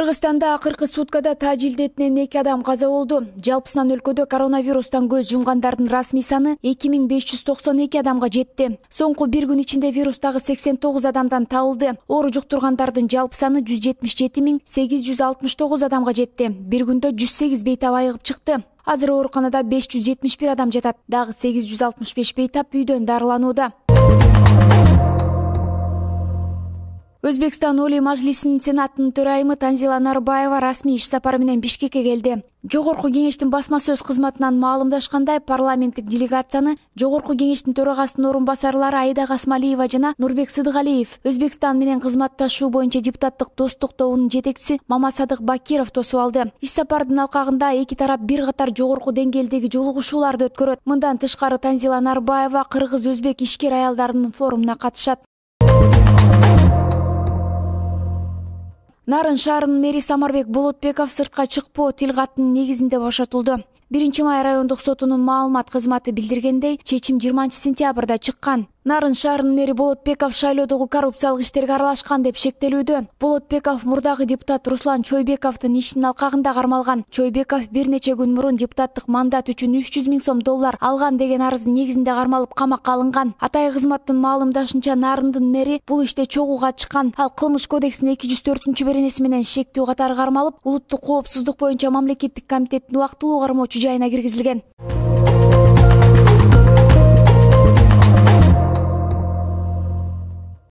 Кыргызстанда акыркы суткада таж илдетинен 2 адам каза болду. Жалпысынан өлкөдө коронавирустан көз жумгандардын расмий саны 2592 адамга жетти. Соңку бир күн ичинде вирустагы 89 адамдан табылды. Оору жуктургандардын жалпы саны 177.869 адамга жетти. Бир күндө 108 бейтап айыгып чыкты. Азыр ооруканада 571 адам жатат. Дагы 865 бейтап үйдөн дарыланууда. Өзбекстан Олий Мажлисинин Сенатынын төрайымы Танзила Нарбаева расмий иш сапары менен Бишкекке келди. Жогорку кеңештин басма сөз кызматынан маалымдашкандай, парламенттик делегацияны Жогорку кеңештин төрагасынын орун басарлары Аида Гасмалиева жана Нурбек Сыдыгалиев, Өзбекстан менен кызматташуу боюнча депутаттык достук тобунун жетекчиси Мамасадык Бакиров тосуп алды. Иш сапардын алкагында эки тарап бир катар жогорку деңгээлдеги жолугушууларды өткөрөт. Мындан тышкары Танзила Нарбаева кыргыз-өзбек ишкер аялдарынын форумуна катышат. Нарын шаарынын мэри Самарбек Болотбеков сыртка чыкпоо тил каттын негизинде бошотулду. 1-май райондук сотунун маалымат кызматы билдиргендей, чечим 20-сентябрда чыккан. Нарын шаарынын мэри Болотбеков шайлоодогу коррупциялык иштерге аралашкан деп шектелүүдө. Болотбеков мурдагы депутат Руслан Чойбековдун ишинин алкагында кармалган. Чойбеков бир нече күн мурун депутаттык мандат үчүн 300 000 сом доллар алган деген арыздын негизинде кармалып камакка алынган. Атай кызматтын маалымдашынча, Нарындын мэри бул иште чогууга чыккан. Ал кылмыш кодексинин 204-беренеси менен шектүү катары кармалып, улуттук коопсуздук боюнча мамлекеттик комитеттин убактылуу кармоочу жайына киргизилген.